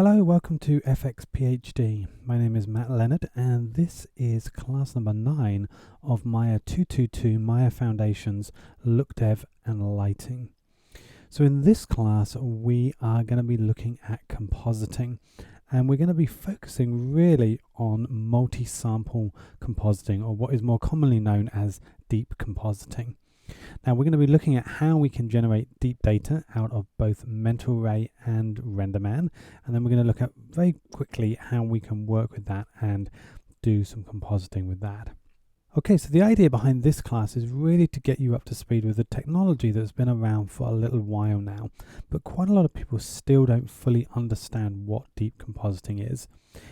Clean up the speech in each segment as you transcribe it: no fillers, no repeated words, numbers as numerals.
Hello, welcome to FX PhD. My name is Matt Leonard and this is class number 9 of mya222 Maya Foundations Look Dev and Lighting. So in this class we are going to be looking at compositing, and we're going to be focusing really on multi-sample compositing, or what is more commonly known as deep compositing. Now we're going to be looking at how we can generate deep data out of both Mental Ray and RenderMan, and then we're going to look at very quickly how we can work with that and do some compositing with that. Okay, so the idea behind this class is really to get you up to speed with the technology that's been around for a little while now, but quite a lot of people still don't fully understand what deep compositing is.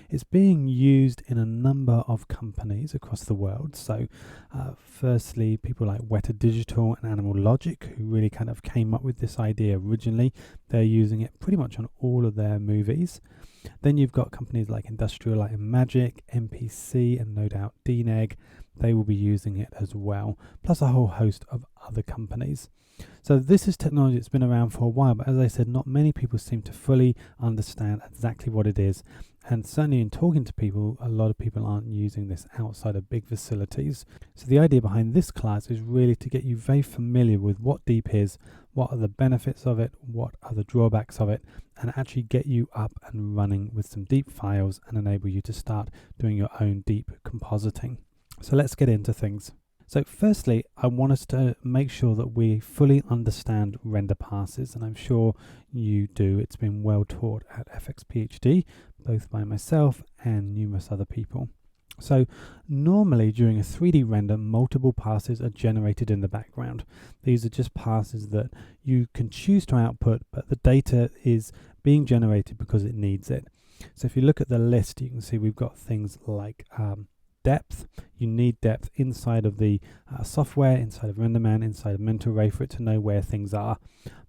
It's being used in a number of companies across the world. So firstly, people like Weta Digital and Animal Logic, who really kind of came up with this idea originally. They're using it pretty much on all of their movies. Then you've got companies like Industrial Light and Magic, MPC, and no doubt DNEG. They will be using it as well, plus a whole host of other companies. So this is technology that's been around for a while, but as I said, not many people seem to fully understand exactly what it is. And certainly in talking to people, a lot of people aren't using this outside of big facilities. So the idea behind this class is really to get you very familiar with what deep is, what are the benefits of it, what are the drawbacks of it, and actually get you up and running with some deep files and enable you to start doing your own deep compositing. So let's get into things. So firstly, I want us to make sure that we fully understand render passes, and I'm sure you do. It's been well taught at FX PhD, both by myself and numerous other people. So normally during a 3D render, multiple passes are generated in the background. These are just passes that you can choose to output, but the data is being generated because it needs it. So if you look at the list, you can see we've got things like depth. You need depth inside of the software, inside of RenderMan, inside of Mental Ray for it to know where things are.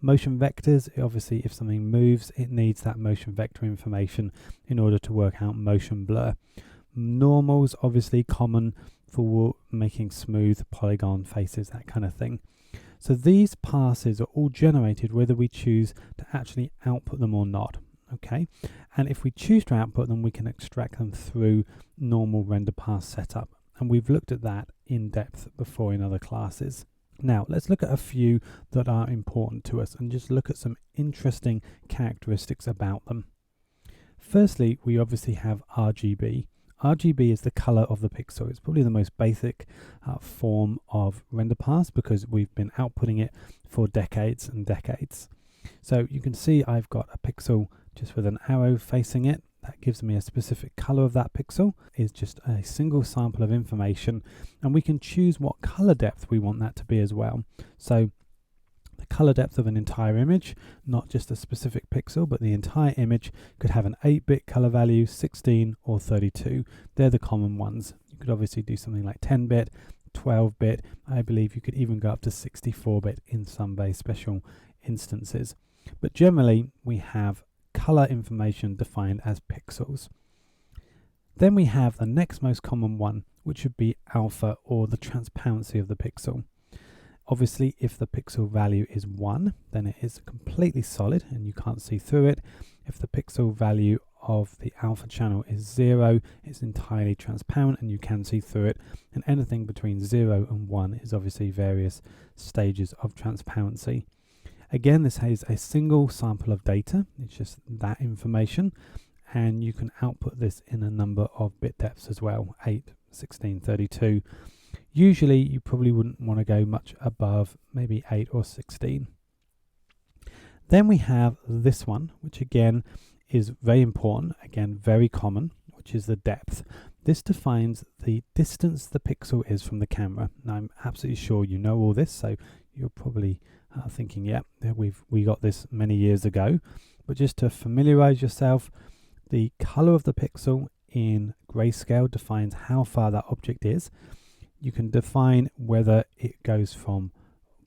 Motion vectors, obviously if something moves, it needs that motion vector information in order to work out motion blur. Normals, obviously common for making smooth polygon faces, that kind of thing. So these passes are all generated whether we choose to actually output them or not. Okay, and if we choose to output them, we can extract them through normal render pass setup, and we've looked at that in depth before in other classes. Now let's look at a few that are important to us and just look at some interesting characteristics about them. Firstly, we obviously have RGB. RGB is the color of the pixel. It's probably the most basic form of render pass because we've been outputting it for decades and decades. So you can see I've got a pixel just with an arrow facing it. That gives me a specific color of that pixel. It's just a single sample of information, and we can choose what color depth we want that to be as well. So the color depth of an entire image, not just a specific pixel, but the entire image could have an 8-bit color value, 16 or 32. They're the common ones. You could obviously do something like 10-bit, 12-bit. I believe you could even go up to 64-bit in some very special instances. But generally we have color information defined as pixels. Then we have the next most common one, which would be alpha, or the transparency of the pixel. Obviously if the pixel value is 1, then it is completely solid and you can't see through it. If the pixel value of the alpha channel is 0, it's entirely transparent and you can see through it, and anything between 0 and 1 is obviously various stages of transparency. Again, this has a single sample of data. It's just that information, and you can output this in a number of bit depths as well, 8, 16, 32. Usually you probably wouldn't want to go much above maybe 8 or 16. Then we have this one, which again is very important, again very common, which is the depth. This defines the distance the pixel is from the camera. Now I'm absolutely sure you know all this, so you're probably thinking, yeah, we got this many years ago. But just to familiarize yourself, the color of the pixel in grayscale defines how far that object is. You can define whether it goes from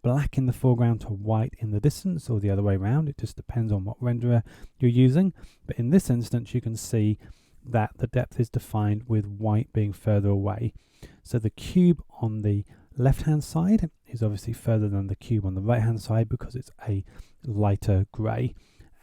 black in the foreground to white in the distance, or the other way around. It just depends on what renderer you're using. But in this instance, you can see that the depth is defined with white being further away. So the cube on the left hand side is obviously further than the cube on the right hand side because it's a lighter grey,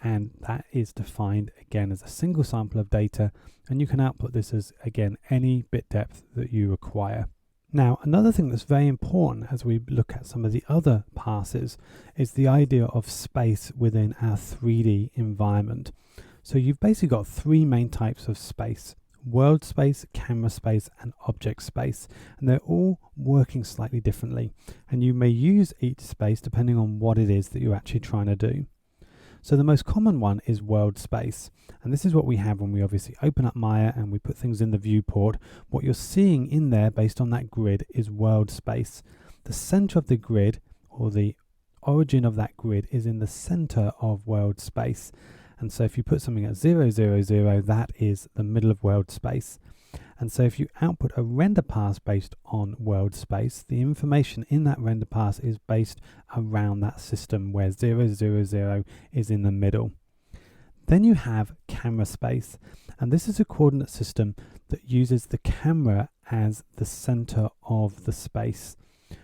and that is defined again as a single sample of data, and you can output this as, again, any bit depth that you require. Now, another thing that's very important as we look at some of the other passes is the idea of space within our 3D environment. So you've basically got three main types of space: world space, camera space, and object space, and they're all working slightly differently, and you may use each space depending on what it is that you're actually trying to do. So the most common one is world space, and this is what we have when we obviously open up Maya and we put things in the viewport. What you're seeing in there based on that grid is world space. The center of the grid, or the origin of that grid, is in the center of world space. And so if you put something at 0, 0, 0, that is the middle of world space. And so if you output a render pass based on world space, the information in that render pass is based around that system where 0, 0, 0 is in the middle. Then you have camera space, and this is a coordinate system that uses the camera as the center of the space.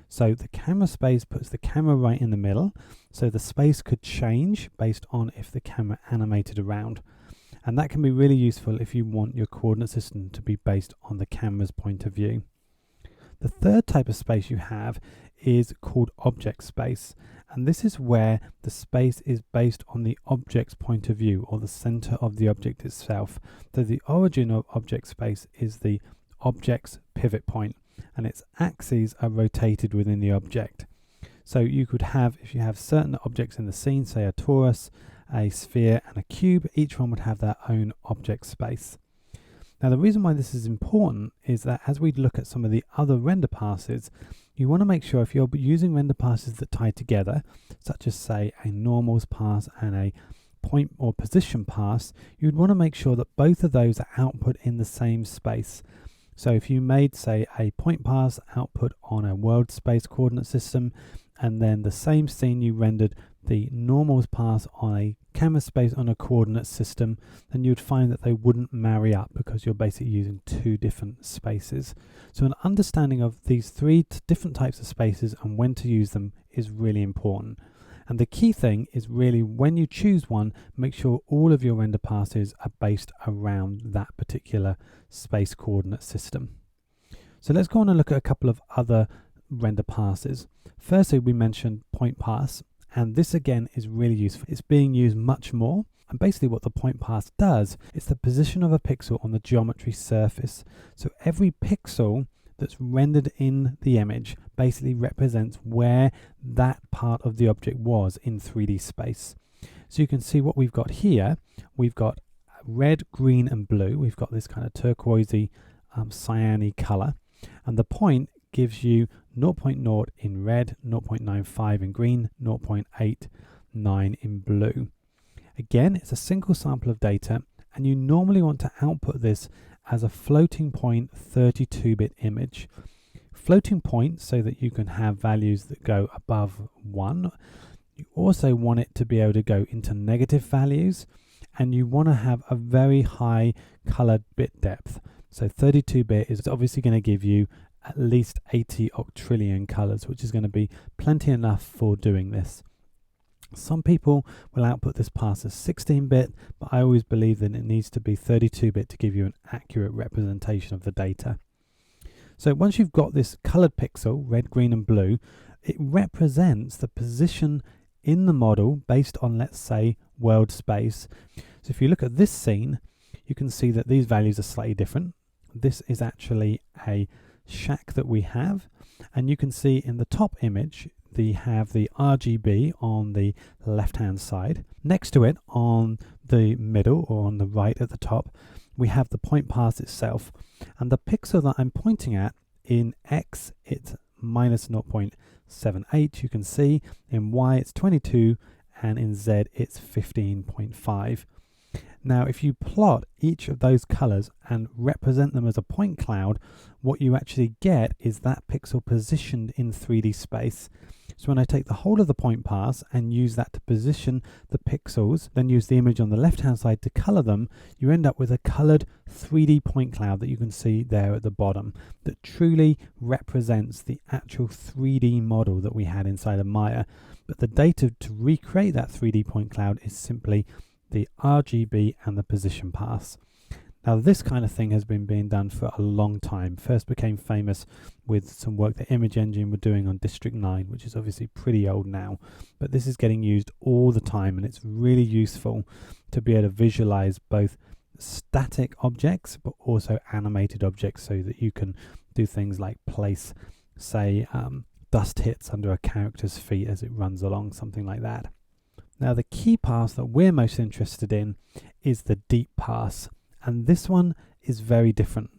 So the camera space puts the camera right in the middle, so the space could change based on if the camera animated around. And that can be really useful if you want your coordinate system to be based on the camera's point of view. The third type of space you have is called object space, and this is where the space is based on the object's point of view, or the center of the object itself. So the origin of object space is the object's pivot point, and its axes are rotated within the object. So you could have, if you have certain objects in the scene, say a torus, a sphere, and a cube, each one would have their own object space. Now the reason why this is important is that as we look at some of the other render passes, you want to make sure if you're using render passes that tie together, such as say a normals pass and a point or position pass, you'd want to make sure that both of those are output in the same space. So if you made, say, a point pass output on a world space coordinate system, and then the same scene you rendered the normals pass on a camera space on a coordinate system, then you'd find that they wouldn't marry up because you're basically using two different spaces. So an understanding of these three different types of spaces and when to use them is really important. And the key thing is really, when you choose one, make sure all of your render passes are based around that particular space coordinate system. So let's go on and look at a couple of other render passes. Firstly, we mentioned point pass, and this again is really useful. It's being used much more, and basically what the point pass does is the position of a pixel on the geometry surface. So every pixel that's rendered in the image basically represents where that part of the object was in 3D space. So you can see what we've got here. We've got red, green, and blue. We've got this kind of turquoisey, cyany color, and the point gives you 0.0 in red, 0.95 in green, 0.89 in blue. Again, it's a single sample of data, and you normally want to output this as a floating point 32-bit image. Floating point so that you can have values that go above 1. You also want it to be able to go into negative values, and you want to have a very high colored bit depth. So 32-bit is obviously going to give you at least 80 octillion colors, which is going to be plenty enough for doing this. Some people will output this pass as 16-bit, but I always believe that it needs to be 32-bit to give you an accurate representation of the data. So once you've got this colored pixel, red, green, and blue, it represents the position in the model based on, let's say, world space. So if you look at this scene, you can see that these values are slightly different. This is actually a shack that we have, and you can see in the top image they have the RGB on the left hand side. Next to it, on the middle or on the right at the top, we have the point pass itself, and the pixel that I'm pointing at, in X it's minus 0.78, you can see, in Y it's 22, and in Z it's 15.5. Now if you plot each of those colors and represent them as a point cloud, what you actually get is that pixel positioned in 3D space. So when I take the whole of the point pass and use that to position the pixels, then use the image on the left hand side to color them, you end up with a colored 3D point cloud that you can see there at the bottom that truly represents the actual 3D model that we had inside of Maya. but the data to recreate that 3D point cloud is simply the RGB and the position pass. Now this kind of thing has been being done for a long time. First became famous with some work that Image Engine were doing on District 9, which is obviously pretty old now, but this is getting used all the time, and it's really useful to be able to visualize both static objects but also animated objects, so that you can do things like place, say, dust hits under a character's feet as it runs along, something like that. Now the key pass that we're most interested in is the deep pass, and this one is very different.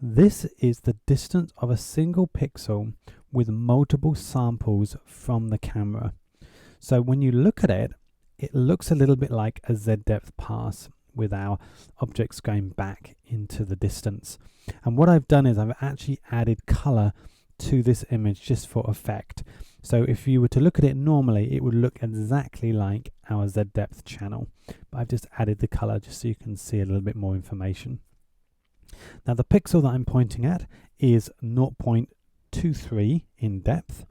This is the distance of a single pixel with multiple samples from the camera. So when you look at it, it looks a little bit like a Z-depth pass with our objects going back into the distance. And what I've done is I've actually added color to this image just for effect. So if you were to look at it normally, it would look exactly like our Z-depth channel. But I've just added the color just so you can see a little bit more information. Now the pixel that I'm pointing at is 0.23 in depth.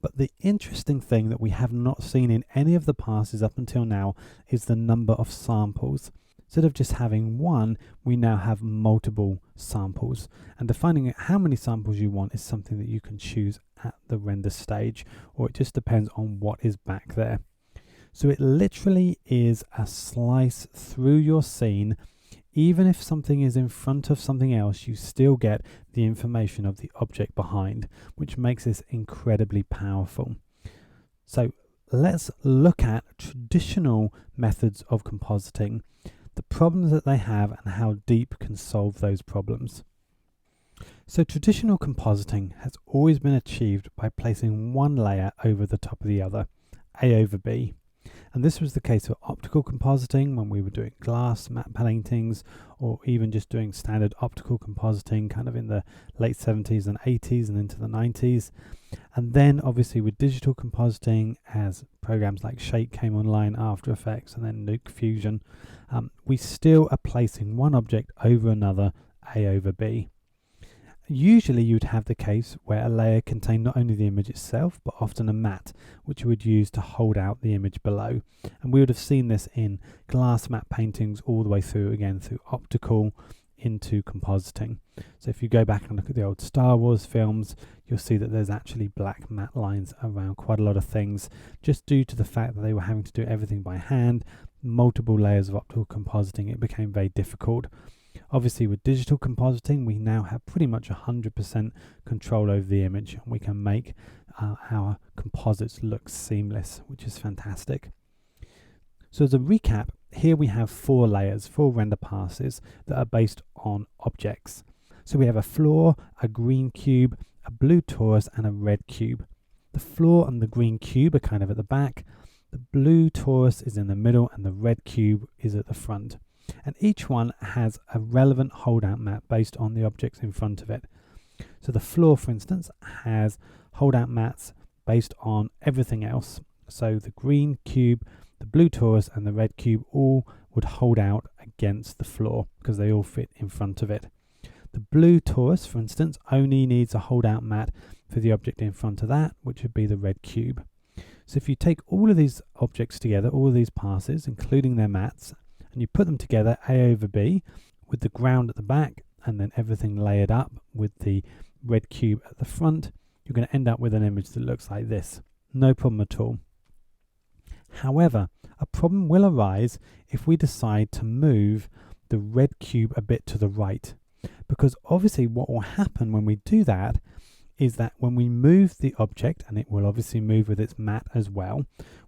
But the interesting thing that we have not seen in any of the passes up until now is the number of samples. Instead of just having one, we now have multiple samples. And defining how many samples you want is something that you can choose at the render stage, or it just depends on what is back there. So it literally is a slice through your scene. Even if something is in front of something else, you still get the information of the object behind, which makes this incredibly powerful. So let's look at traditional methods of compositing, the problems that they have and how Deep can solve those problems. So traditional compositing has always been achieved by placing one layer over the top of the other, A over B. And this was the case for optical compositing when we were doing glass matte paintings, or even just doing standard optical compositing kind of in the late 70s and 80s and into the 90s. And then obviously with digital compositing, as programs like Shape came online, After Effects, and then Nuke Fusion, we still are placing one object over another, A over B. Usually you'd have the case where a layer contained not only the image itself, but often a matte, which you would use to hold out the image below. And we would have seen this in glass matte paintings all the way through, again, through optical into compositing. So if you go back and look at the old Star Wars films, you'll see that there's actually black matte lines around quite a lot of things, just due to the fact that they were having to do everything by hand, multiple layers of optical compositing. It became very difficult. Obviously with digital compositing, we now have pretty much 100% control over the image, and we can make our composites look seamless, which is fantastic. So as a recap, here we have 4 layers, 4 render passes that are based on objects. So we have a floor, a green cube, a blue torus, and a red cube. The floor and the green cube are kind of at the back, the blue torus is in the middle, and the red cube is at the front. And each one has a relevant holdout map based on the objects in front of it. So the floor, for instance, has holdout maps based on everything else. So the green cube, the blue torus, and the red cube all would hold out against the floor because they all fit in front of it. The blue torus, for instance, only needs a holdout mat for the object in front of that, which would be the red cube. So if you take all of these objects together, all of these passes, including their mats, and you put them together, A over B, with the ground at the back, and then everything layered up with the red cube at the front, you're going to end up with an image that looks like this. No problem at all. However, a problem will arise if we decide to move the red cube a bit to the right, because obviously what will happen when we do that is that when we move the object, and it will obviously move with its mat as well,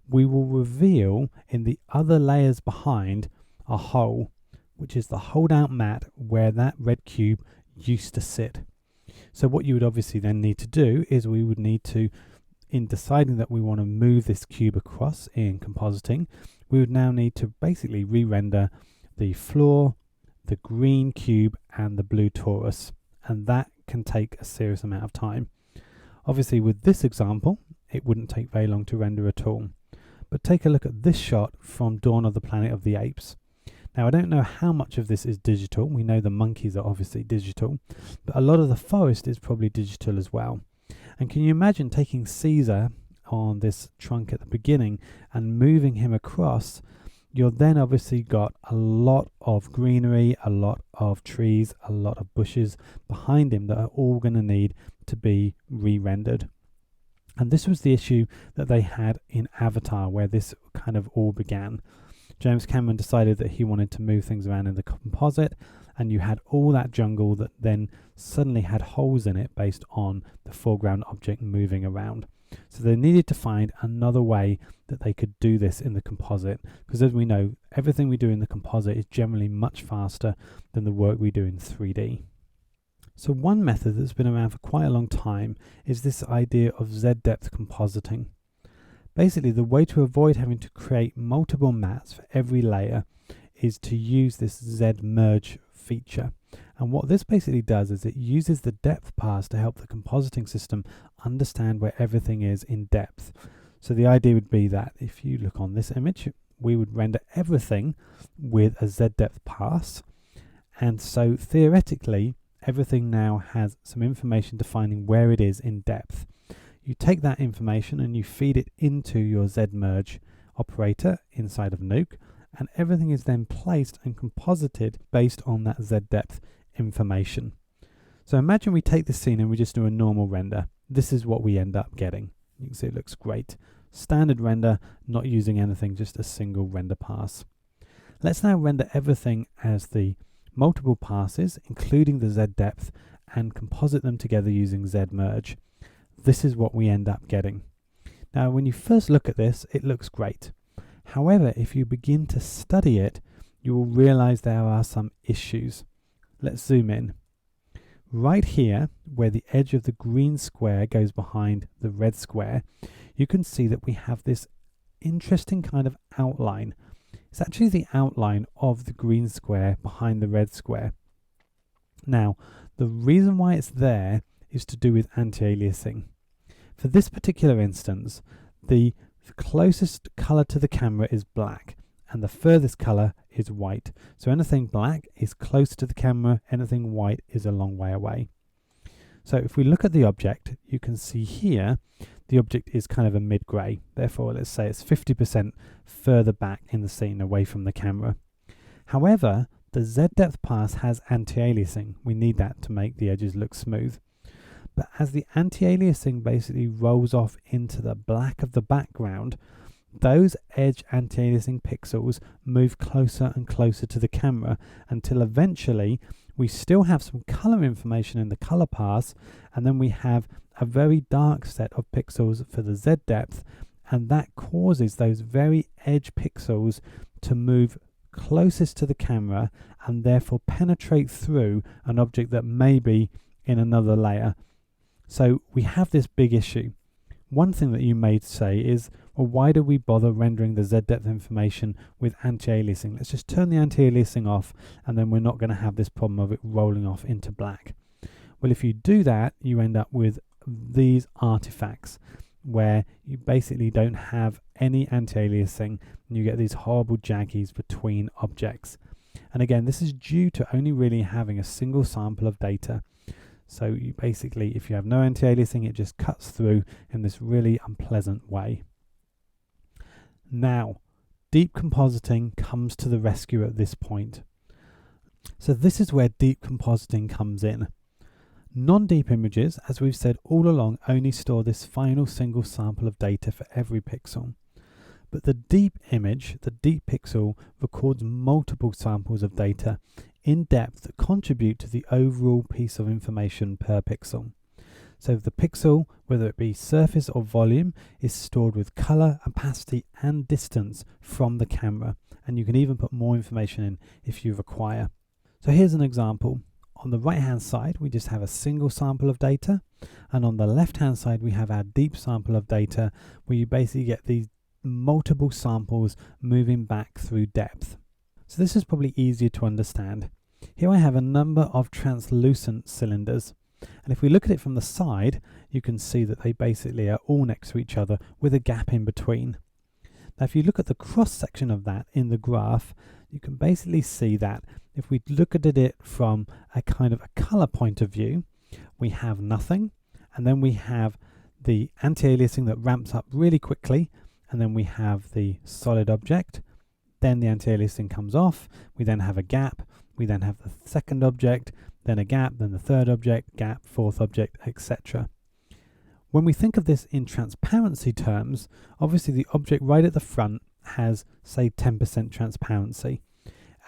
we will reveal in the other layers behind a hole, which is the holdout mat where that red cube used to sit. So what you would obviously then need to do is we would need to, in deciding that we want to move this cube across in compositing, we would now need to basically re-render the floor, the green cube, and the blue torus, and that can take a serious amount of time. Obviously with this example, it wouldn't take very long to render at all. But take a look at this shot from Dawn of the Planet of the Apes. Now I don't know how much of this is digital. We know the monkeys are obviously digital, but a lot of the forest is probably digital as well. And can you imagine taking Caesar on this trunk at the beginning and moving him across, you'll then obviously got a lot of greenery, a lot of trees, a lot of bushes behind him that are all going to need to be re-rendered. And this was the issue that they had in Avatar, where this kind of all began. James Cameron decided that he wanted to move things around in the composite, and you had all that jungle that then suddenly had holes in it based on the foreground object moving around. So they needed to find another way that they could do this in the composite, because as we know, everything we do in the composite is generally much faster than the work we do in 3D. So one method that's been around for quite a long time is this idea of Z-depth compositing. Basically, the way to avoid having to create multiple mats for every layer is to use this Z-merge feature. And what this basically does is it uses the depth pass to help the compositing system understand where everything is in depth. So the idea would be that if you look on this image, we would render everything with a Z-depth pass. And so theoretically, everything now has some information defining where it is in depth. You take that information and you feed it into your Z-merge operator inside of Nuke, and everything is then placed and composited based on that Z-depth information. So imagine we take this scene and we just do a normal render. This is what we end up getting. You can see it looks great. Standard render, not using anything, just a single render pass. Let's now render everything as the multiple passes, including the Z-depth, and composite them together using Z-merge. This is what we end up getting. Now, when you first look at this, it looks great. However, if you begin to study it, you will realize there are some issues. Let's zoom in. Right here, where the edge of the green square goes behind the red square, you can see that we have this interesting kind of outline. It's actually the outline of the green square behind the red square. Now, the reason why it's there is to do with anti-aliasing. For this particular instance, the closest color to the camera is black, and the furthest color is white. So anything black is close to the camera, anything white is a long way away. So if we look at the object, you can see here, the object is kind of a mid-gray. Therefore, let's say it's 50% further back in the scene away from the camera. However, the Z-depth pass has anti-aliasing. We need that to make the edges look smooth. But as the anti-aliasing basically rolls off into the black of the background, those edge anti-aliasing pixels move closer and closer to the camera until eventually we still have some color information in the color pass, and then we have a very dark set of pixels for the Z depth, and that causes those very edge pixels to move closest to the camera and therefore penetrate through an object that may be in another layer. So we have this big issue. One thing that you may say is, well, why do we bother rendering the Z-depth information with anti-aliasing? Let's just turn the anti-aliasing off, and then we're not going to have this problem of it rolling off into black. Well, if you do that, you end up with these artifacts where you basically don't have any anti-aliasing, and you get these horrible jaggies between objects. And again, this is due to only really having a single sample of data. So you basically, if you have no anti-aliasing, it just cuts through in this really unpleasant way. Now, deep compositing comes to the rescue at this point. So this is where deep compositing comes in. Non-deep images, as we've said all along, only store this final single sample of data for every pixel. But the deep image, the deep pixel, records multiple samples of data in depth that contribute to the overall piece of information per pixel. So the pixel, whether it be surface or volume, is stored with color, opacity and distance from the camera, and you can even put more information in if you require. So here's an example. On the right hand side we just have a single sample of data, and on the left hand side we have our deep sample of data, where you basically get these multiple samples moving back through depth. So this is probably easier to understand. Here I have a number of translucent cylinders, and if we look at it from the side, you can see that they basically are all next to each other with a gap in between. Now if you look at the cross section of that in the graph, you can basically see that if we look at it from a kind of a color point of view, we have nothing, and then we have the anti-aliasing that ramps up really quickly, and then we have the solid object. Then the anti-aliasing comes off, we then have a gap, we then have the second object, then a gap, then the third object, gap, fourth object, etc. When we think of this in transparency terms, obviously the object right at the front has, say, 10% transparency.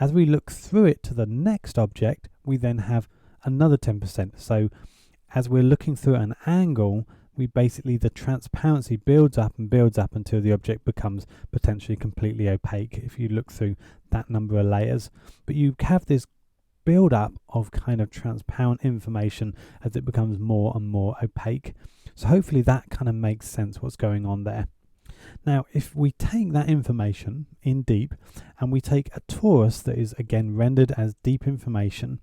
As we look through it to the next object, we then have another 10%. So as we're looking through an angle, the transparency builds up until the object becomes potentially completely opaque if you look through that number of layers. But you have this build up of kind of transparent information as it becomes more and more opaque. So hopefully that kind of makes sense what's going on there. Now, if we take that information in deep and we take a torus that is again rendered as deep information,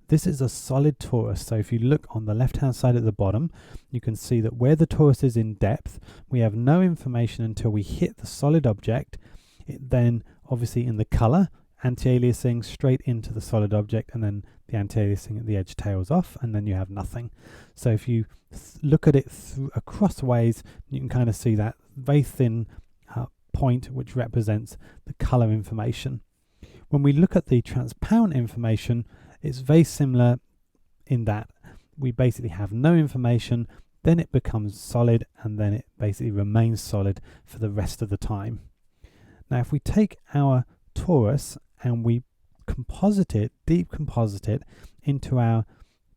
this is a solid torus. So if you look on the left hand side at the bottom, you can see that where the torus is in depth, we have no information until we hit the solid object. It then obviously in the color, anti-aliasing straight into the solid object, and then the anti-aliasing at the edge tails off, and then you have nothing. So if you look at it across ways, you can kind of see that very thin point which represents the color information. When we look at the transparent information, it's very similar in that we basically have no information, then it becomes solid, and then it basically remains solid for the rest of the time. Now if we take our torus and we deep composite it into our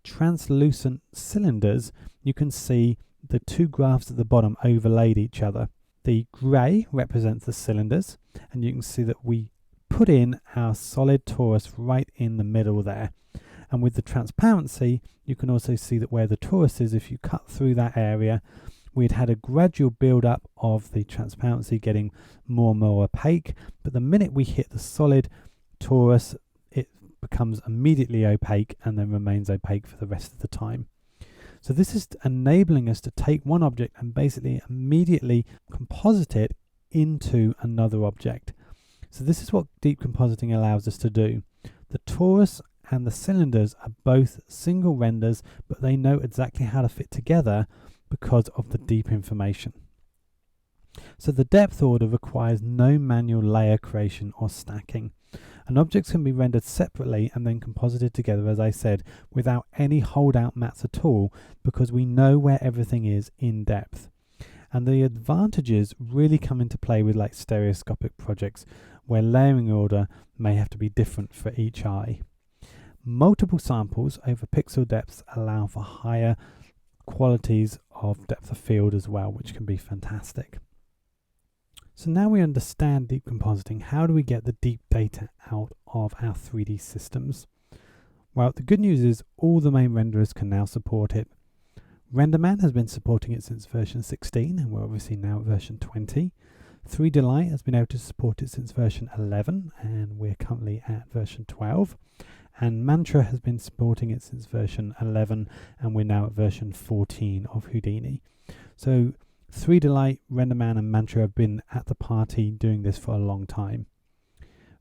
translucent cylinders, you can see the two graphs at the bottom overlaid each other. The grey represents the cylinders, and you can see that we put in our solid torus right in the middle there. And with the transparency, you can also see that where the torus is, if you cut through that area, we'd had a gradual build up of the transparency getting more and more opaque, but the minute we hit the solid torus, it becomes immediately opaque and then remains opaque for the rest of the time. So this is enabling us to take one object and basically immediately composite it into another object. So this is what deep compositing allows us to do. The torus and the cylinders are both single renders, but they know exactly how to fit together because of the deep information. So the depth order requires no manual layer creation or stacking. And objects can be rendered separately and then composited together, as I said, without any holdout mats at all, because we know where everything is in depth. And the advantages really come into play with like stereoscopic projects, where layering order may have to be different for each eye. Multiple samples over pixel depths allow for higher qualities of depth of field as well, which can be fantastic. So now we understand deep compositing. How do we get the deep data out of our 3D systems? Well, the good news is all the main renderers can now support it. RenderMan has been supporting it since version 16, and we're obviously now at version 20. 3Delight has been able to support it since version 11, and we're currently at version 12. And Mantra has been supporting it since version 11, and we're now at version 14 of Houdini. So 3Delight, RenderMan and Mantra have been at the party doing this for a long time.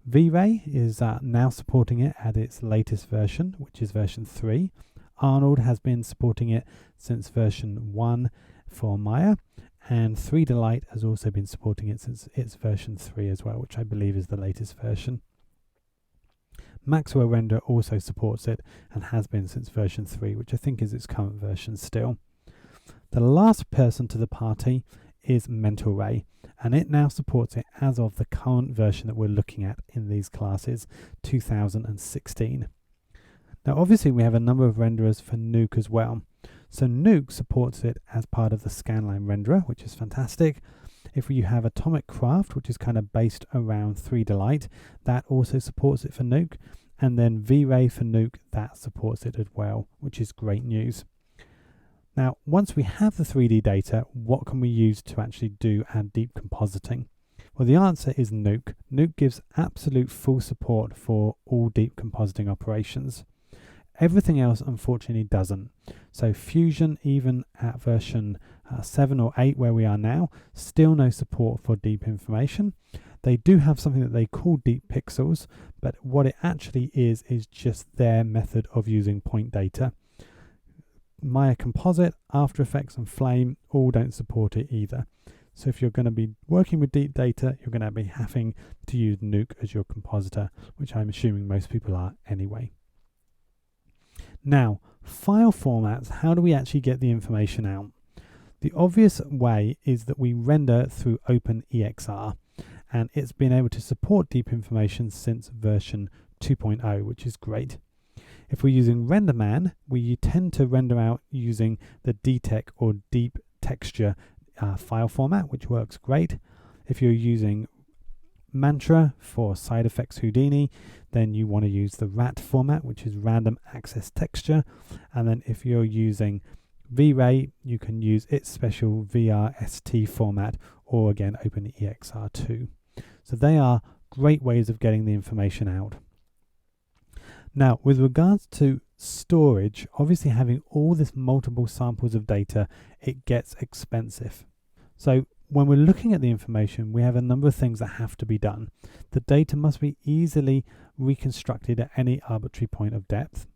V-Ray is now supporting it at its latest version, which is version 3. Arnold has been supporting it since version 1 for Maya, and 3Delight has also been supporting it since its version 3 as well, which I believe is the latest version. Maxwell Render also supports it and has been since version 3, which I think is its current version still. The last person to the party is Mental Ray, and it now supports it as of the current version that we're looking at in these classes, 2016. Now obviously we have a number of renderers for Nuke as well. So Nuke supports it as part of the Scanline renderer, which is fantastic. If you have Atomic Craft, which is kind of based around 3Delight, that also supports it for Nuke. And then V-Ray for Nuke, that supports it as well, which is great news. Now, once we have the 3D data, what can we use to actually do our deep compositing? Well, the answer is Nuke. Nuke gives absolute full support for all deep compositing operations. Everything else, unfortunately, doesn't. So Fusion, even at version 7 or 8, where we are now, still no support for deep information. They do have something that they call deep pixels, but what it actually is just their method of using point data. Maya Composite, After Effects and Flame all don't support it either. So if you're going to be working with deep data, you're going to be having to use Nuke as your compositor, which I'm assuming most people are anyway. Now, file formats, how do we actually get the information out? The obvious way is that we render through OpenEXR, and it's been able to support deep information since version 2.0, which is great. If we're using RenderMan, we tend to render out using the DTEX or Deep Texture file format, which works great. If you're using Mantra for Side Effects Houdini, then you want to use the RAT format, which is Random Access Texture. And then if you're using V-Ray, you can use its special VRST format, or again OpenEXR2. So they are great ways of getting the information out. Now, with regards to storage, obviously having all this multiple samples of data, it gets expensive. So when we're looking at the information, we have a number of things that have to be done. The data must be easily reconstructed at any arbitrary point of depth.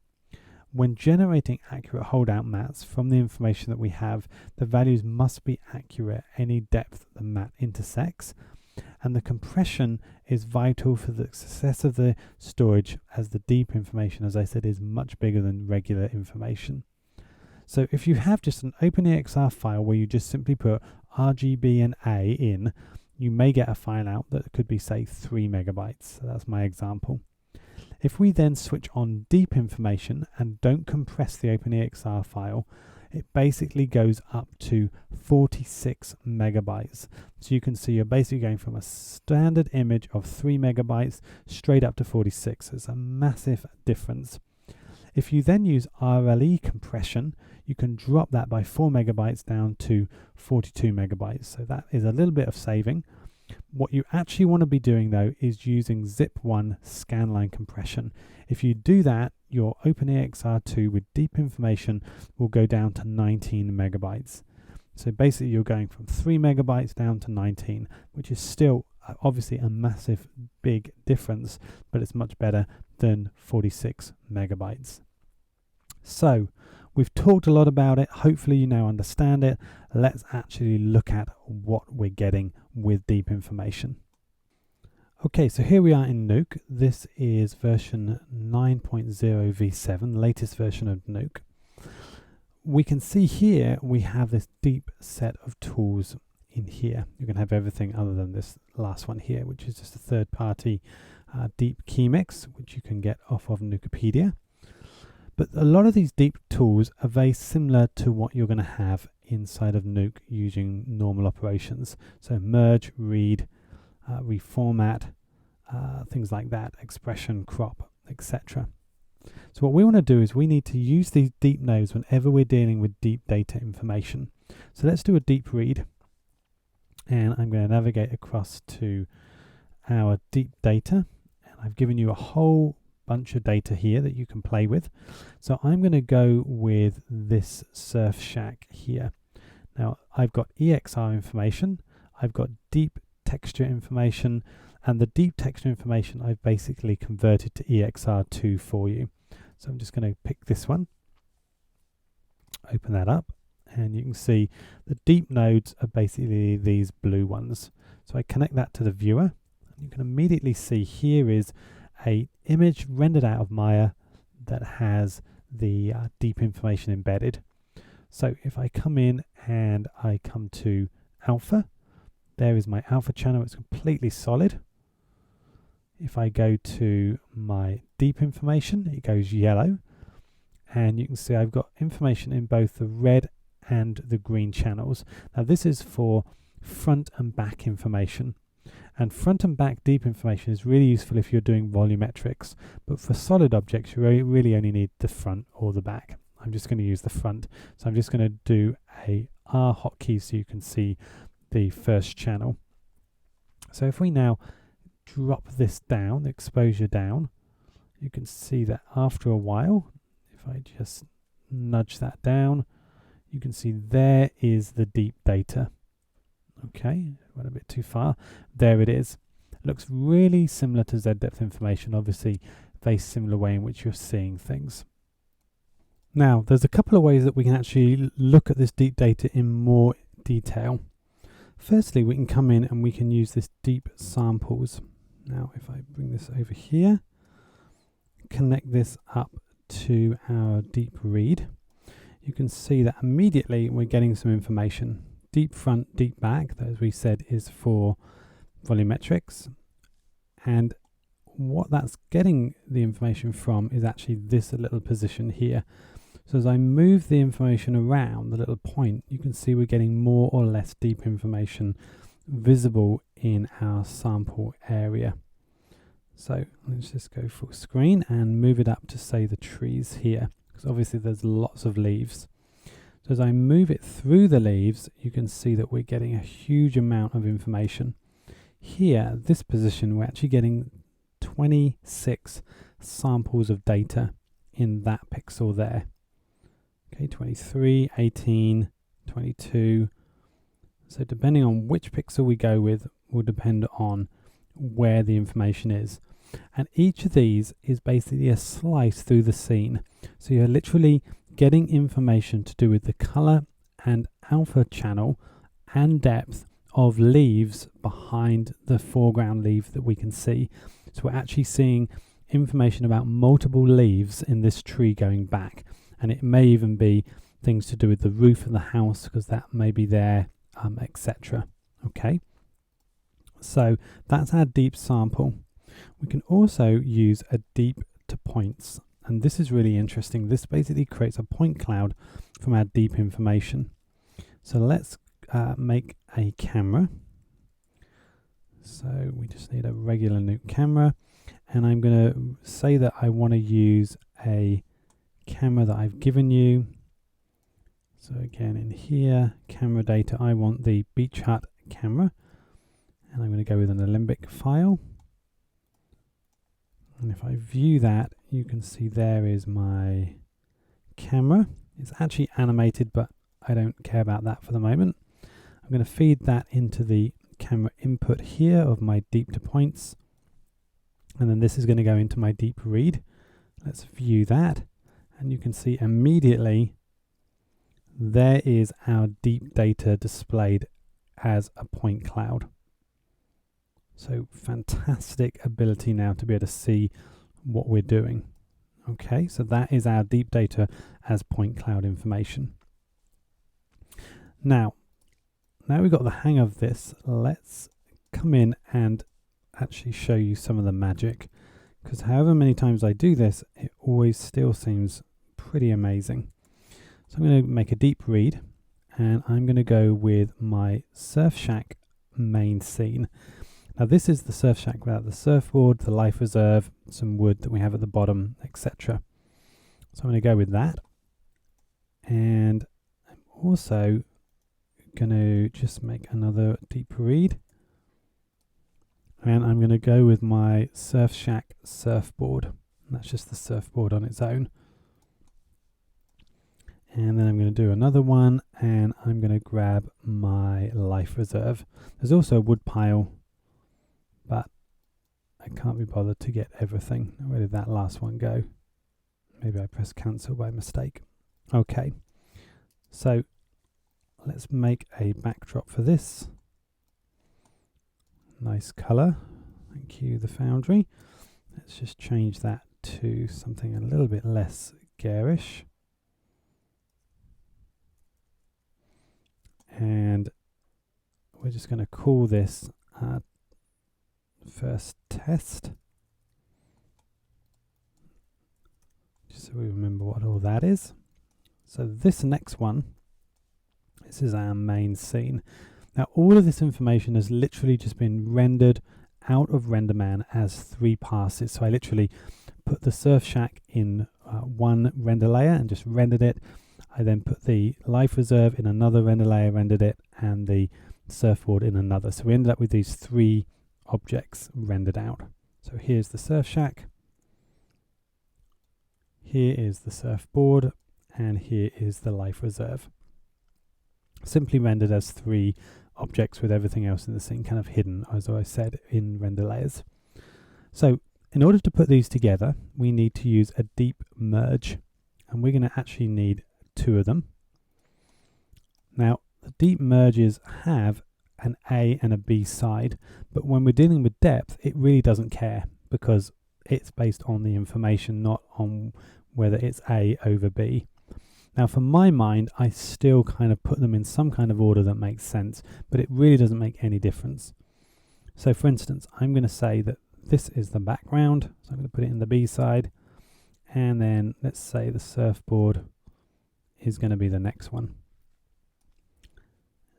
When generating accurate holdout maps from the information that we have, the values must be accurate at any depth the map intersects. And the compression is vital for the success of the storage, as the deep information, as I said, is much bigger than regular information. So if you have just an OpenEXR file where you just simply put RGB and A in, you may get a file out that could be, say, 3 megabytes. So that's my example. If we then switch on deep information and don't compress the OpenEXR file, it basically goes up to 46 megabytes. So you can see you're basically going from a standard image of 3 megabytes straight up to 46. It's a massive difference. If you then use RLE compression, you can drop that by 4 megabytes down to 42 megabytes. So that is a little bit of saving. What you actually want to be doing though is using zip1 scanline compression. If you do that, your OpenEXR2 with deep information will go down to 19 megabytes. So basically you're going from 3 megabytes down to 19, which is still obviously a massive big difference, but it's much better than 46 megabytes. So we've talked a lot about it. Hopefully you now understand it. Let's actually look at what we're getting with deep information. Okay, so here we are in Nuke. This is version 9.0 v7, latest version of Nuke. We can see here we have this deep set of tools in here. You can have everything other than this last one here, which is just a third-party deep key mix, which you can get off of Nukepedia. But a lot of these deep tools are very similar to what you're going to have inside of Nuke using normal operations. So merge, read, reformat, things like that, expression, crop, etc. So what we want to do is we need to use these deep nodes whenever we're dealing with deep data information. So let's do a deep read. And I'm going to navigate across to our deep data. And I've given you a whole bunch of data here that you can play with. So I'm going to go with this Surfshack here. Now I've got EXR information, I've got deep texture information, and the deep texture information I've basically converted to EXR2 for you. So I'm just going to pick this one, open that up, and you can see the deep nodes are basically these blue ones. So I connect that to the viewer, and you can immediately see here is a image rendered out of Maya that has the deep information embedded. So if I come in and I come to alpha, there is my alpha channel. It's completely solid. If I go to my deep information, it goes yellow, and you can see I've got information in both the red and the green channels. Now this is for front and back information. And front and back deep information is really useful if you're doing volumetrics, but for solid objects you really only need the front or the back. I'm just going to use the front, so I'm just going to do a R hotkey so you can see the first channel. So if we now drop this down, the exposure down, you can see that after a while, if I just nudge that down, you can see there is the deep data. Okay, went a bit too far. There it is. It looks really similar to Z-depth information, obviously very similar way in which you're seeing things. Now, there's a couple of ways that we can actually look at this deep data in more detail. Firstly, we can come in and we can use this deep samples. Now, if I bring this over here, connect this up to our deep read, you can see that immediately we're getting some information. Deep front, deep back, that, as we said, is for volumetrics. And what that's getting the information from is actually this little position here. So as I move the information around, the little point, you can see we're getting more or less deep information visible in our sample area. So let's just go full screen and move it up to, say, the trees here, because obviously there's lots of leaves. So as I move it through the leaves, you can see that we're getting a huge amount of information. Here, this position, we're actually getting 26 samples of data in that pixel there. Okay, 23, 18, 22. So depending on which pixel we go with will depend on where the information is. And each of these is basically a slice through the scene. So you're literally getting information to do with the color and alpha channel and depth of leaves behind the foreground leaf that we can see. So we're actually seeing information about multiple leaves in this tree going back. And it may even be things to do with the roof of the house, because that may be there, etc. Okay. So that's our deep sample. We can also use a deep to points, and this is really interesting. This basically creates a point cloud from our deep information. So let's make a camera. So we just need a regular new camera, and I'm going to say that I want to use a camera that I've given you. So again, in here, camera data, I want the beach hut camera, and I'm going to go with an Alembic file. And if I view that, you can see there is my camera. It's actually animated, but I don't care about that for the moment. I'm going to feed that into the camera input here of my deep to points. And then this is going to go into my deep read. Let's view that. And you can see immediately there is our deep data displayed as a point cloud. So fantastic ability now to be able to see what we're doing. Okay, so that is our deep data as point cloud information. Now we've got the hang of this, let's come in and actually show you some of the magic, because however many times I do this, it always still seems pretty amazing. So I'm going to make a deep read, and I'm going to go with my Surf Shack main scene. Now this is the Surf Shack without the surfboard, the life reserve, some wood that we have at the bottom, etc. So I'm going to go with that, and I'm also going to just make another deep read, and I'm going to go with my Surf Shack surfboard. And that's just the surfboard on its own. And then I'm going to do another one, and I'm going to grab my life reserve. There's also a wood pile, but I can't be bothered to get everything. Where did that last one go? Maybe I pressed cancel by mistake. Okay, so let's make a backdrop for this. Nice color. Thank you, the Foundry. Let's just change that to something a little bit less garish. And we're just going to call this first test, just so we remember what all that is. So this next one, this is our main scene. Now all of this information has literally just been rendered out of RenderMan as 3 passes. So I literally put the Surf Shack in one render layer and just rendered it. I then put the life reserve in another render layer, rendered it, and the surfboard in another. So we ended up with these 3 objects rendered out. So here's the Surf Shack, here is the surfboard, and here is the life reserve. Simply rendered as 3 objects with everything else in the scene kind of hidden, as I said, in render layers. So in order to put these together, we need to use a deep merge. and we're going to actually need 2 of them. Now, the deep merges have an A and a B side, but when we're dealing with depth, it really doesn't care because it's based on the information, not on whether it's A over B. Now, for my mind, I still kind of put them in some kind of order that makes sense, but it really doesn't make any difference. So, for instance, I'm going to say that this is the background, so I'm going to put it in the B side, and then let's say the surfboard is going to be the next one.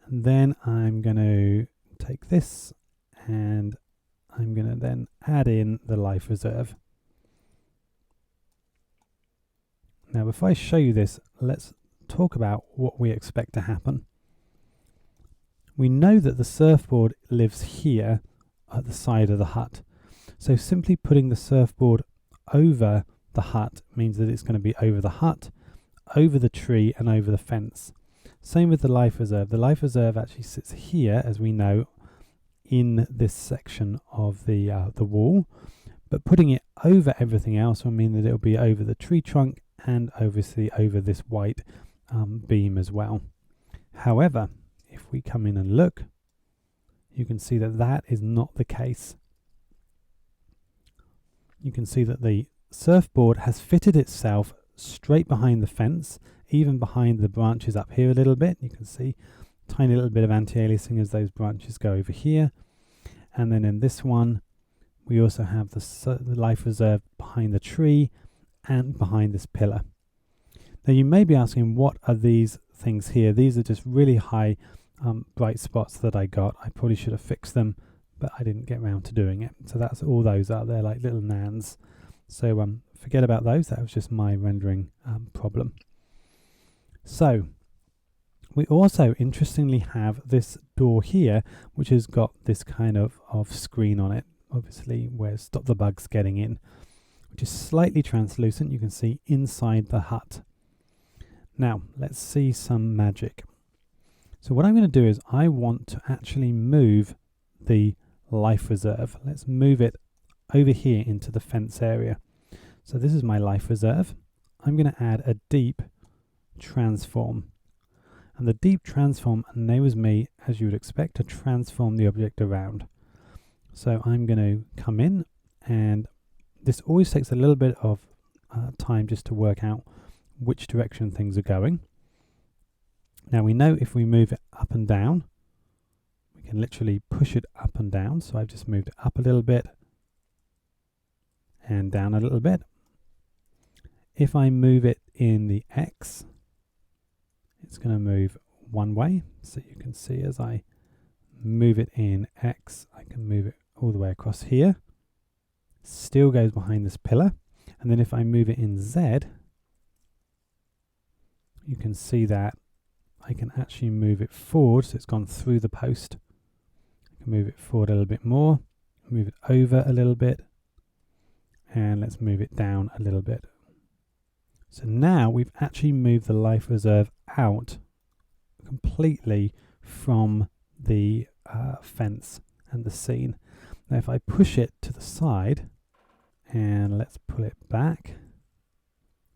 And then I'm going to take this and I'm going to then add in the life reserve. Now, before I show you this, let's talk about what we expect to happen. We know that the surfboard lives here at the side of the hut. So simply putting the surfboard over the hut means that it's going to be over the hut, over the tree, and over the fence. Same with the life reserve. The life reserve actually sits here, as we know, in this section of the wall, but putting it over everything else will mean that it'll be over the tree trunk and obviously over this white beam as well. However, if we come in and look, you can see that that is not the case. You can see that the surfboard has fitted itself straight behind the fence, even behind the branches up here a little bit. You can see tiny little bit of anti-aliasing as those branches go over here. And then in this one, we also have the life reserve behind the tree and behind this pillar. Now you may be asking, what are these things here? These are just really high bright spots that I got. I probably should have fixed them, but I didn't get around to doing it. So that's all those are. They're like little nans. So forget about those. That was just my rendering problem. So we also interestingly have this door here, which has got this kind of screen on it, obviously where stop the bugs getting in, which is slightly translucent. You can see inside the hut. Now let's see some magic. So what I'm going to do is I want to actually move the life reserve. Let's move it over here into the fence area. So this is my life reserve. I'm going to add a deep transform. And the deep transform enables me, as you would expect, to transform the object around. So I'm going to come in, and this always takes a little bit of time just to work out which direction things are going. Now we know if we move it up and down, we can literally push it up and down. So I've just moved it up a little bit and down a little bit. If I move it in the X, it's going to move one way. So you can see as I move it in X, I can move it all the way across here. Still goes behind this pillar. And then if I move it in Z, you can see that I can actually move it forward. So it's gone through the post. I can move it forward a little bit more, move it over a little bit, and let's move it down a little bit. So now we've actually moved the life reserve out completely from the fence and the scene. Now if I push it to the side and let's pull it back,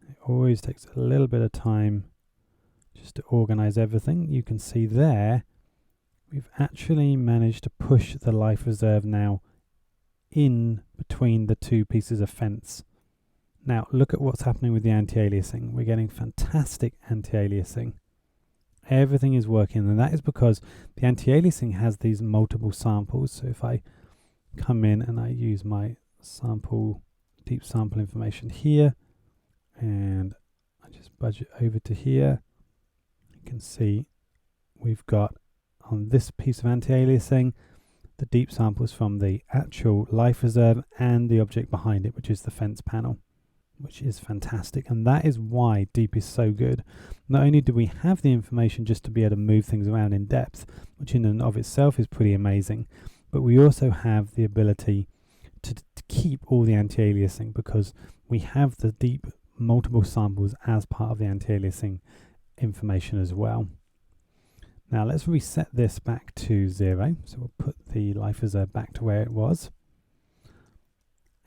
it always takes a little bit of time just to organize everything. You can see there we've actually managed to push the life reserve now in between the two pieces of fence. Now look at what's happening with the anti-aliasing. We're getting fantastic anti-aliasing. Everything is working, and that is because the anti-aliasing has these multiple samples. So if I come in and I use my sample, deep sample information here, and I just budge it over to here, you can see we've got on this piece of anti-aliasing the deep samples from the actual life reserve and the object behind it, which is the fence panel, which is fantastic. And that is why deep is so good. Not only do we have the information just to be able to move things around in depth, which in and of itself is pretty amazing, but we also have the ability to keep all the anti-aliasing because we have the deep multiple samples as part of the anti-aliasing information as well. Now let's reset this back to 0. So we'll put the life reserve back to where it was.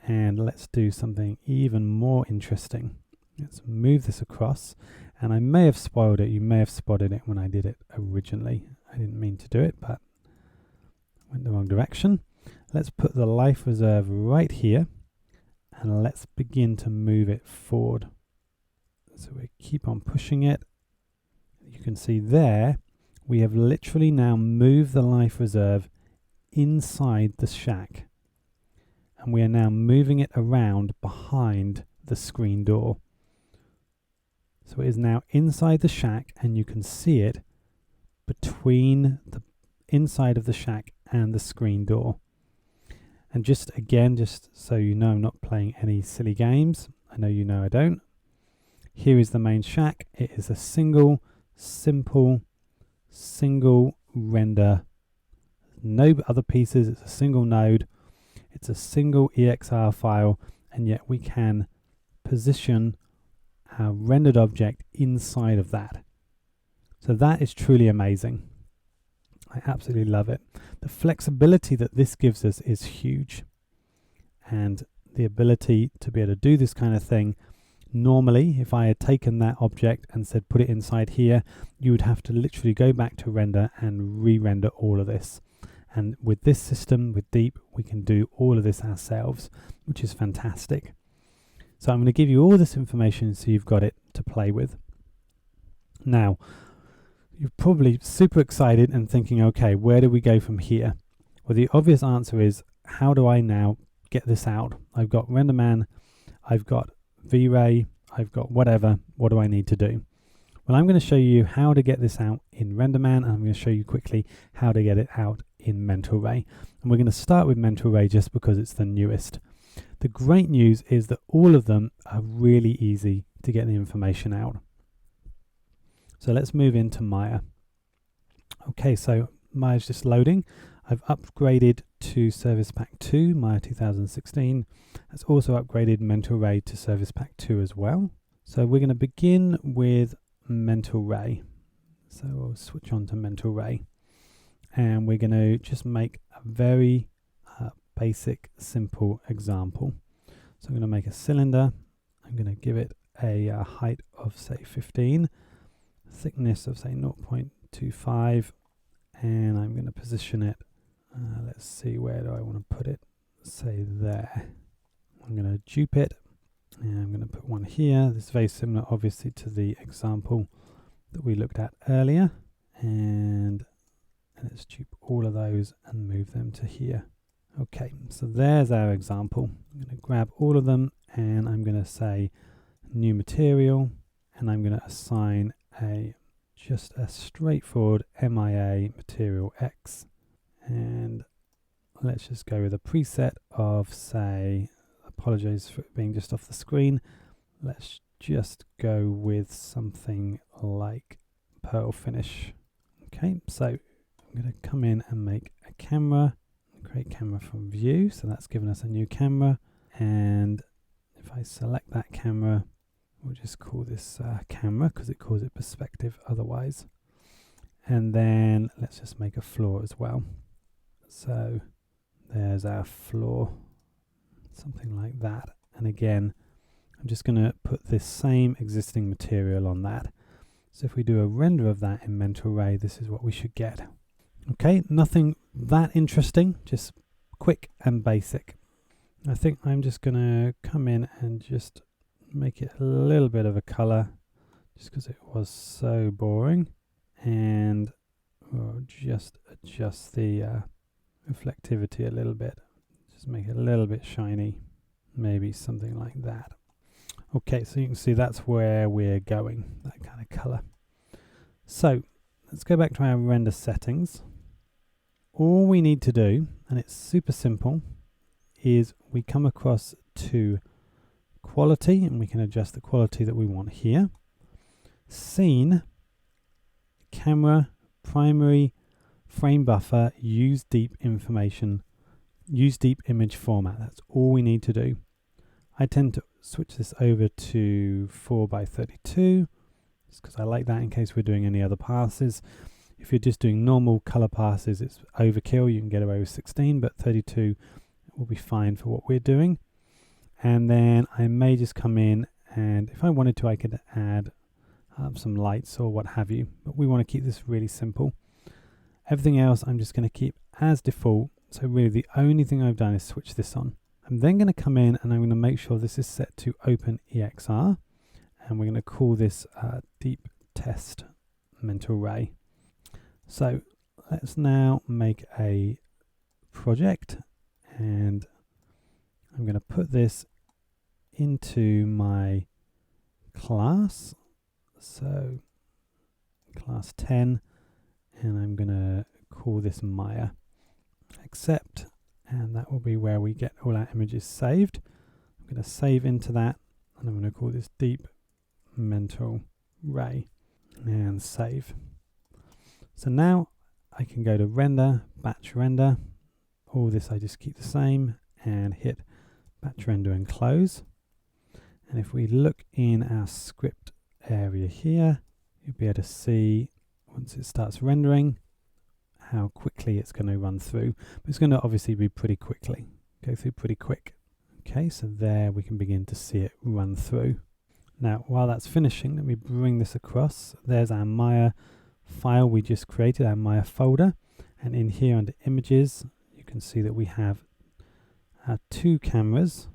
And let's do something even more interesting. Let's move this across, and I may have spoiled it. You may have spotted it when I did it originally. I didn't mean to do it, but went the wrong direction. Let's put the life reserve right here, and let's begin to move it forward. So we keep on pushing it. You can see there, we have literally now moved the life reserve inside the shack. And we are now moving it around behind the screen door. So it is now inside the shack, and you can see it between the inside of the shack and the screen door. And just again, just so you know, I'm not playing any silly games. I know you know I don't. Here is the main shack. It is a simple render. No other pieces. It's a single node. It's a single EXR file, and yet we can position our rendered object inside of that. So that is truly amazing. I absolutely love it. The flexibility that this gives us is huge, and the ability to be able to do this kind of thing. Normally, if I had taken that object and said put it inside here, you would have to literally go back to render and re-render all of this. And with this system, with Deep, we can do all of this ourselves, which is fantastic. So I'm going to give you all this information so you've got it to play with. Now, you're probably super excited and thinking, okay, where do we go from here? Well, the obvious answer is, how do I now get this out? I've got RenderMan, I've got V-Ray, I've got whatever. What do I need to do? Well, I'm going to show you how to get this out in RenderMan, and I'm going to show you quickly how to get it out in Mental Ray. And we're going to start with Mental Ray just because it's the newest. The great news is that all of them are really easy to get the information out. So let's move into Maya. Okay, so Maya's just loading. I've upgraded to Service Pack 2, Maya 2016. That's also upgraded Mental Ray to Service Pack 2 as well. So we're going to begin with Mental Ray. So we'll switch on to Mental Ray. And we're going to just make a very basic, simple example. So I'm going to make a cylinder. I'm going to give it a height of, say, 15. Thickness of, say, 0.25. And I'm going to position it. Let's see, where do I want to put it? Say there. I'm going to dupe it. And I'm going to put one here. This is very similar, obviously, to the example that we looked at earlier. And let's dupe all of those and move them to here. Okay, so there's our example. I'm going to grab all of them, and I'm going to say new material, and I'm going to assign just a straightforward MIA material X. And let's just go with a preset of, say, apologize for it being just off the screen. Let's just go with something like pearl finish. Okay, so I'm going to come in and make a camera, create camera from view. So that's given us a new camera. And if I select that camera, we'll just call this camera because it calls it perspective otherwise. And then let's just make a floor as well. So there's our floor, something like that. And again, I'm just going to put this same existing material on that. So if we do a render of that in Mental Ray, this is what we should get. Okay, nothing that interesting, just quick and basic. I think I'm just going to come in and just make it a little bit of a color, just because it was so boring. And we'll just adjust the reflectivity a little bit. Just make it a little bit shiny, maybe something like that. Okay, so you can see that's where we're going, that kind of color. So let's go back to our render settings. All we need to do, and it's super simple, is we come across to quality, and we can adjust the quality that we want here. Scene, camera, primary, frame buffer, use deep information, use deep image format. That's all we need to do. I tend to switch this over to 4x32 just because I like that in case we're doing any other passes. If you're just doing normal color passes, it's overkill. You can get away with 16, but 32 will be fine for what we're doing. And then I may just come in And if I wanted to, I could add some lights or what have you, but we want to keep this really simple. Everything else I'm just going to keep as default. So really the only thing I've done is switch this on. I'm then going to come in and I'm going to make sure this is set to OpenEXR, and we're going to call this deep test mental ray. So let's now make a project, and I'm going to put this into my class, so class 10, and I'm going to call this Maya. Accept, and that will be where we get all our images saved. I'm going to save into that, and I'm going to call this deep mental ray, and save. So now I can go to render, batch render. All this I just keep the same and hit batch render and close. And if we look in our script area here, you'll be able to see once it starts rendering how quickly it's going to run through. But it's going to obviously be pretty quickly, go through pretty quick. Okay, so there we can begin to see it run through. Now, while that's finishing, let me bring this across. There's our Maya file we just created, our Maya folder. And in here under images, you can see that we have our 2 cameras.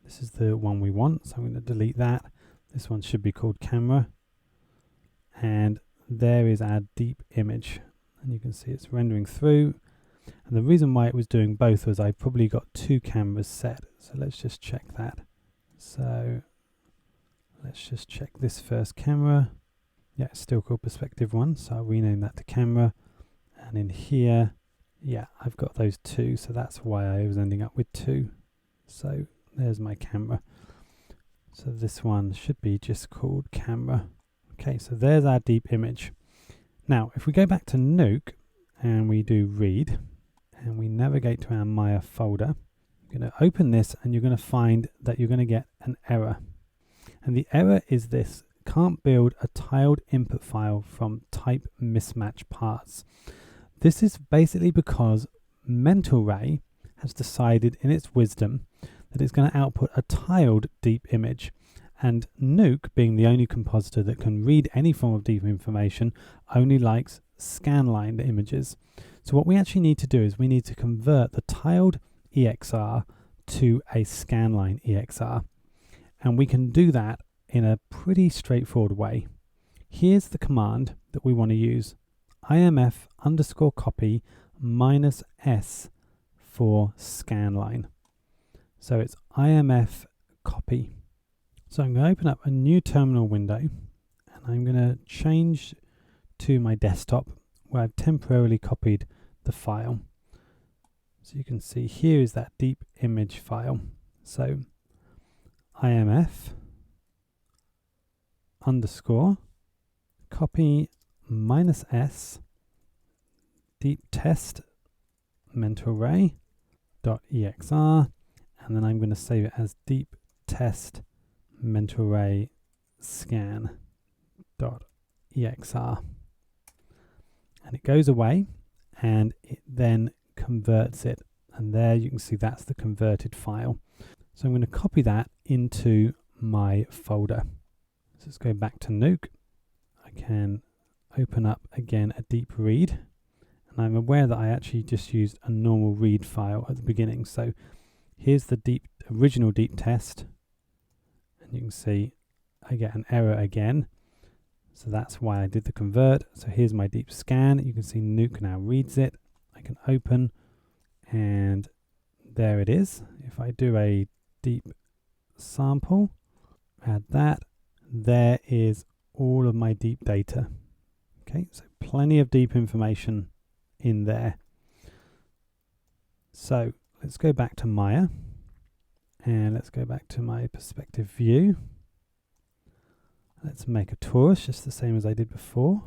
This is the one we want, so I'm going to delete that. This one should be called camera. And there is our deep image. And you can see it's rendering through. And the reason why it was doing both was I probably got 2 cameras set. So let's just check that. So let's just check this first camera. Yeah, it's still called perspective 1, so I'll rename that to camera. And in here, yeah, I've got those 2, so that's why I was ending up with 2. So there's my camera. So this one should be just called camera. Okay, so there's our deep image. Now, if we go back to Nuke and we do read and we navigate to our Maya folder, you're going to open this and you're going to find that you're going to get an error. And the error is this: can't build a tiled input file from type mismatch parts. This is basically because Mental Ray has decided in its wisdom that it's going to output a tiled deep image. And Nuke, being the only compositor that can read any form of deep information, only likes scanline images. So what we actually need to do is we need to convert the tiled EXR to a scanline EXR. And we can do that in a pretty straightforward way. Here's the command that we want to use: imf_copy -s for scanline. So it's imf copy. So I'm going to open up a new terminal window, and I'm going to change to my desktop where I've temporarily copied the file. So you can see here is that deep image file. So imf_copy -s deep test mental ray .exr, and then I'm going to save it as deep test mental ray scan .exr, and it goes away and it then converts it, and there you can see that's the converted file. So I'm going to copy that into my folder. So let's go back to Nuke. I can open up again a deep read, and I'm aware that I actually just used a normal read file at the beginning. So here's the original deep test, and you can see I get an error again. So that's why I did the convert. So here's my deep scan. You can see Nuke now reads it. I can open, and there it is. If I do a deep sample, add that, there is all of my deep data. Okay, so plenty of deep information in there. So let's go back to Maya, and let's go back to my perspective view. Let's make a torus just the same as I did before,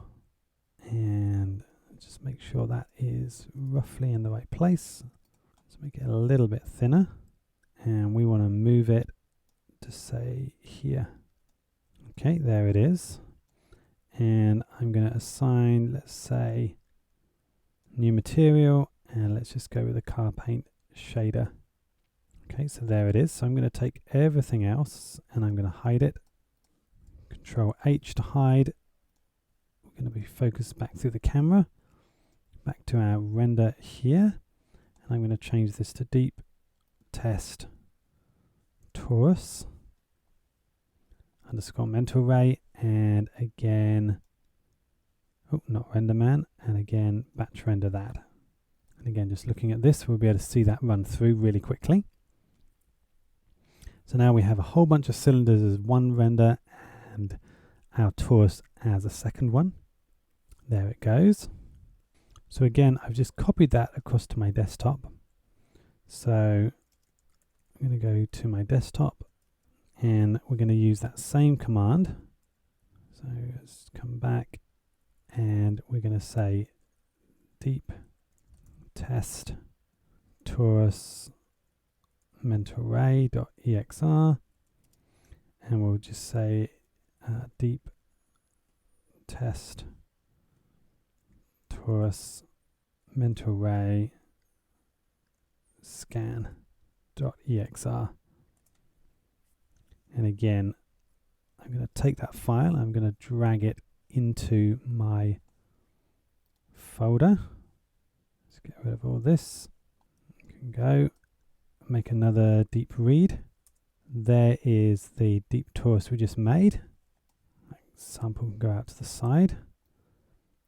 and just make sure that is roughly in the right place. Let's make it a little bit thinner, and we want to move it to say here. Okay, there it is. And I'm going to assign, let's say, new material, and let's just go with the car paint shader. Okay, so there it is. So I'm going to take everything else and I'm going to hide it. Control H to hide. We're going to be focused back through the camera, back to our render here, and I'm going to change this to deep test torus underscore mental ray, and again, oh, not render man, and again batch render that. And again, just looking at this, we'll be able to see that run through really quickly. So now we have a whole bunch of cylinders as one render and our torus as a second one. There it goes. So again, I've just copied that across to my desktop. So I'm going to go to my desktop and we're going to use that same command. So let's come back and we're going to say deep test torus mental ray.exr, and we'll just say deep test torus mental ray scan.exr. And again, I'm going to take that file, I'm going to drag it into my folder. Let's get rid of all this. You can go make another deep read. There is the deep torus we just made. Sample can go out to the side.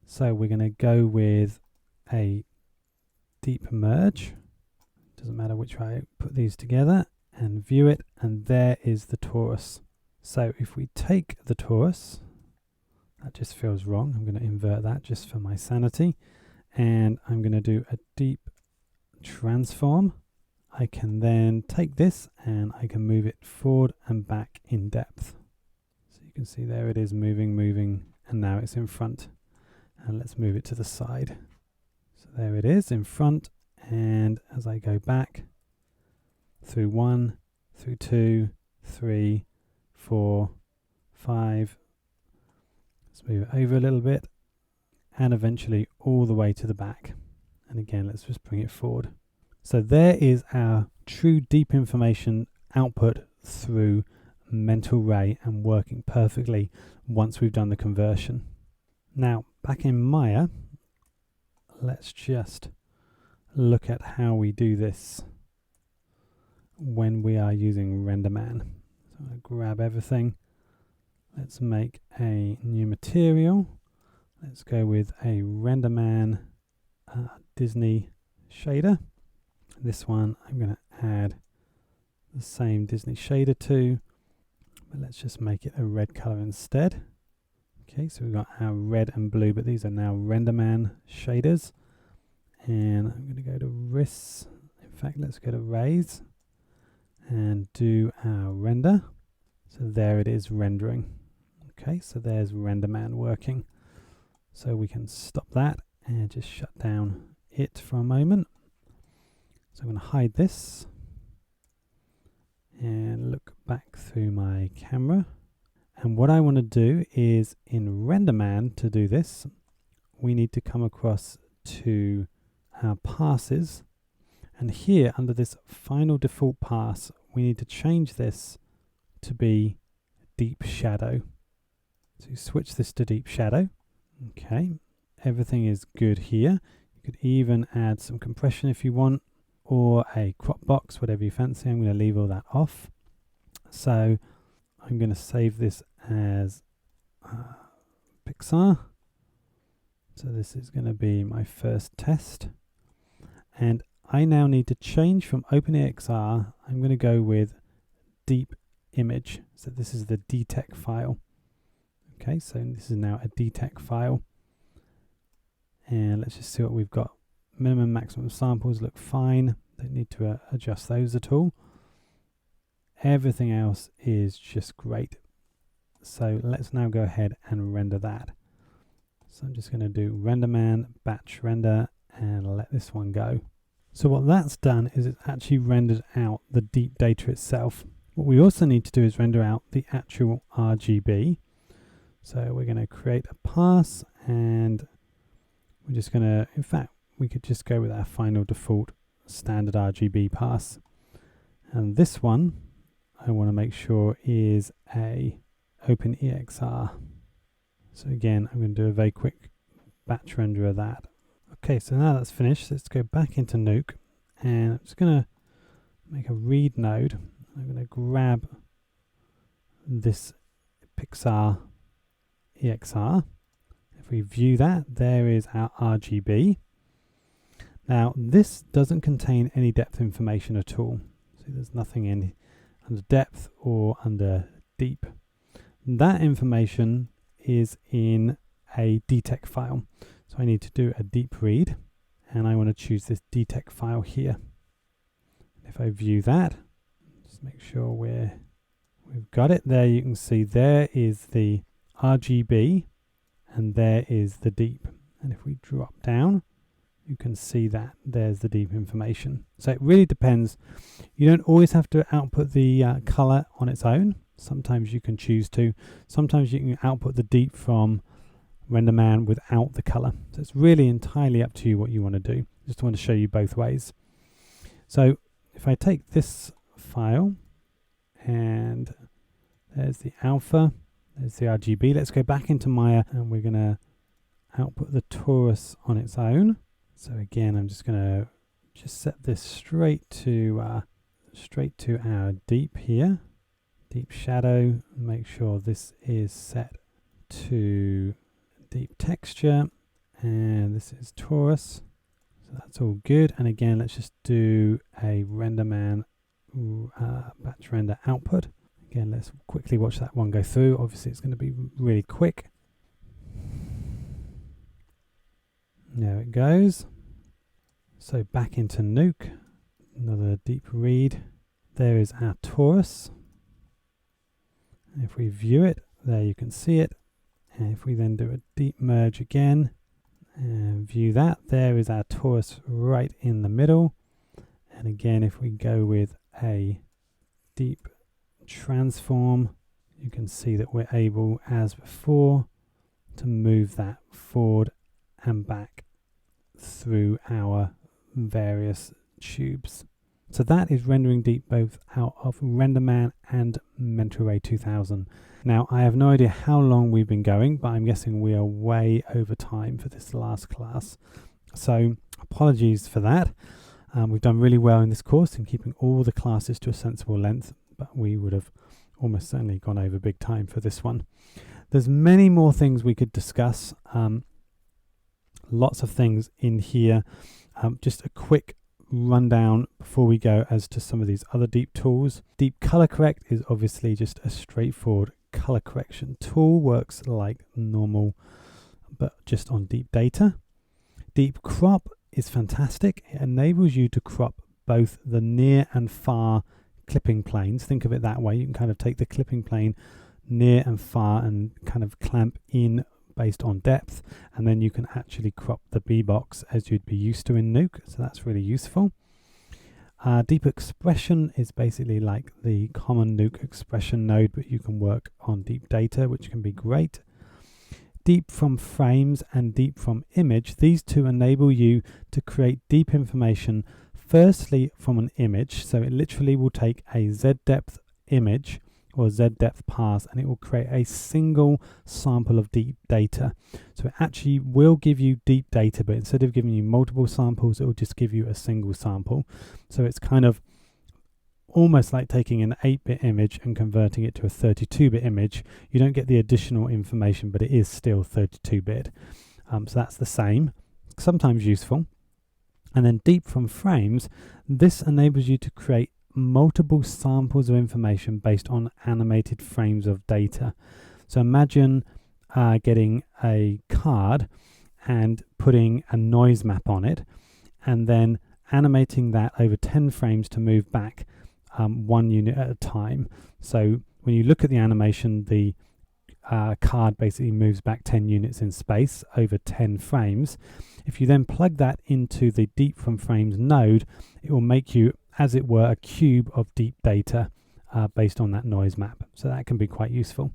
So we're going to go with a deep merge. Doesn't matter which way I put these together, and view it, and there is the torus. So if we take the torus, that just feels wrong. I'm going to invert that just for my sanity, and I'm going to do a deep transform. I can then take this and I can move it forward and back in depth. So you can see there it is moving, and now it's in front. And let's move it to the side. So there it is in front, and as I go back through 1, through 2, 3, 4, 5, let's move it over a little bit, and eventually all the way to the back. And again, let's just bring it forward. So there is our true deep information output through mental ray and working perfectly once we've done the conversion. Now, back in Maya, let's just look at how we do this when we are using RenderMan. So I'm going to grab everything. Let's make a new material. Let's go with a RenderMan Disney shader. This one I'm going to add the same Disney shader to, but let's just make it a red color instead. Okay, so we've got our red and blue, but these are now RenderMan shaders. And I'm going to go to RIS. In fact, let's go to Raise and do our render. So there it is rendering. Okay, so there's RenderMan working. So we can stop that and just shut down it for a moment. So I'm going to hide this and look back through my camera. And what I want to do is in RenderMan, to do this, we need to come across to our passes. And here under this final default pass, we need to change this to be deep shadow. So switch this to deep shadow. Okay, everything is good here. You could even add some compression if you want, or a crop box, whatever you fancy. I'm going to leave all that off. So I'm going to save this as Pixar. So this is going to be my first test. And I now need to change from OpenEXR. I'm going to go with deep image. So this is the DTEC file. Okay, so this is now a DTEC file. And let's just see what we've got. Minimum, maximum samples look fine. Don't need to adjust those at all. Everything else is just great. So let's now go ahead and render that. So I'm just going to do RenderMan, batch render, and let this one go. So what that's done is it's actually rendered out the deep data itself. What we also need to do is render out the actual RGB. So we're going to create a pass, and we're just going to, in fact, we could just go with our final default standard RGB pass. And this one, I want to make sure is a open EXR. So again, I'm going to do a very quick batch render of that. Okay, so now that's finished. Let's go back into Nuke, and I'm just going to make a read node. I'm going to grab this Pixar EXR. If we view that, there is our RGB. Now, this doesn't contain any depth information at all. So there's nothing in under depth or under deep. That information is in a DTEC file. So I need to do a deep read, and I want to choose this DTEC file here. If I view that, just make sure we've got it there. You can see there is the RGB and there is the deep. And if we drop down, you can see that there's the deep information. So it really depends. You don't always have to output the color on its own. Sometimes you can choose to. Sometimes you can output the deep from RenderMan without the color. So it's really entirely up to you what you want to do. Just want to show you both ways. So if I take this file, and there's the alpha, there's the RGB. Let's go back into Maya, and we're going to output the torus on its own. So again, I'm just going to set this straight to our deep here, deep shadow. Make sure this is set to deep texture, and this is torus. So that's all good. And again, let's just do a RenderMan batch render output. Again, let's quickly watch that one go through. Obviously, it's going to be really quick. There it goes. So back into Nuke, another deep read. There is our torus. And if we view it, there you can see it. And if we then do a deep merge again and view that, there is our torus right in the middle. And again, if we go with a deep transform, you can see that we're able, as before, to move that forward and back through our various tubes. So that is rendering deep both out of RenderMan and Mental Ray 2000. Now, I have no idea how long we've been going, but I'm guessing we are way over time for this last class. So apologies for that. We've done really well in this course in keeping all the classes to a sensible length, but we would have almost certainly gone over big time for this one. There's many more things we could discuss. Lots of things in here. Just a quick rundown before we go as to some of these other deep tools. Deep color correct is obviously just a straightforward color correction tool. Works like normal, but just on deep data. Deep crop is fantastic. It enables you to crop both the near and far clipping planes. Think of it that way. You can kind of take the clipping plane near and far and kind of clamp in based on depth, and then you can actually crop the B-box as you'd be used to in Nuke, so that's really useful. Deep expression is basically like the common Nuke expression node, but you can work on deep data, which can be great. Deep from frames and deep from image, these two enable you to create deep information firstly from an image, so it literally will take a Z-depth image or Z-depth pass, and it will create a single sample of deep data. So it actually will give you deep data, but instead of giving you multiple samples, it will just give you a single sample. So it's kind of almost like taking an 8-bit image and converting it to a 32-bit image. You don't get the additional information, but it is still 32-bit. So that's the same, sometimes useful. And then deep from frames, this enables you to create multiple samples of information based on animated frames of data. So imagine getting a card and putting a noise map on it, and then animating that over 10 frames to move back 1 unit at a time. So when you look at the animation, the card basically moves back 10 units in space over 10 frames. If you then plug that into the deep from frames node, it will make you, as it were, a cube of deep data based on that noise map. So that can be quite useful.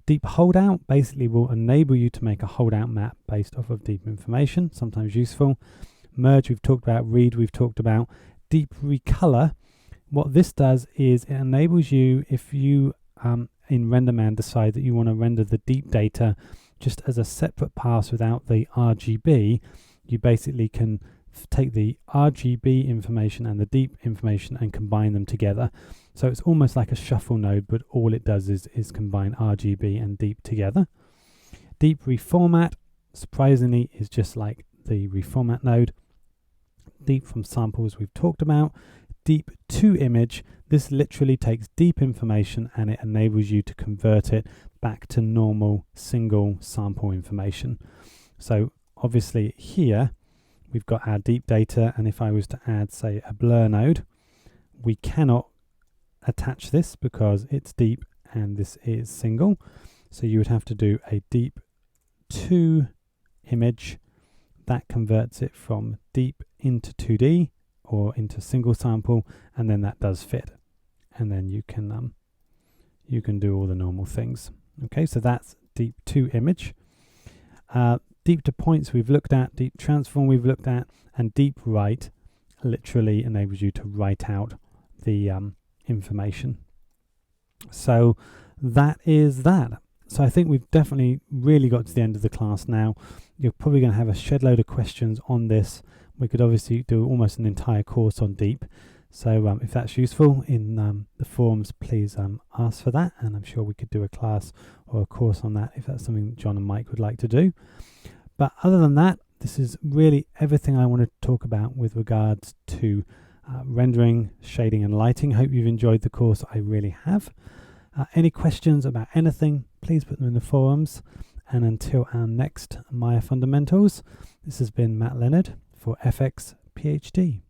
Deep holdout basically will enable you to make a holdout map based off of deep information, sometimes useful. Merge we've talked about, read we've talked about. Deep recolor, what this does is it enables you, if you in RenderMan decide that you want to render the deep data just as a separate pass without the RGB, you basically can take the RGB information and the deep information and combine them together. So it's almost like a shuffle node, but all it does is combine RGB and deep together. Deep reformat, surprisingly, is just like the reformat node. Deep from samples we've talked about. Deep to image, this literally takes deep information and it enables you to convert it back to normal single sample information. So obviously here we've got our deep data, and if I was to add, say, a blur node, we cannot attach this because it's deep and this is single. So you would have to do a deep to image that converts it from deep into 2D or into single sample, and then that does fit, and then you can do all the normal things. Okay, so that's deep to image. Deep to points we've looked at, deep transform we've looked at, and deep write literally enables you to write out the information. So that is that. So I think we've definitely really got to the end of the class now. You're probably going to have a shed load of questions on this. We could obviously do almost an entire course on deep. So if that's useful in the forums, please ask for that, and I'm sure we could do a class or a course on that if that's something John and Mike would like to do. But other than that, this is really everything I wanted to talk about with regards to rendering, shading and lighting. Hope you've enjoyed the course. I really have. Any questions about anything, please put them in the forums. And until our next Maya Fundamentals, this has been Matt Leonard for FX PhD.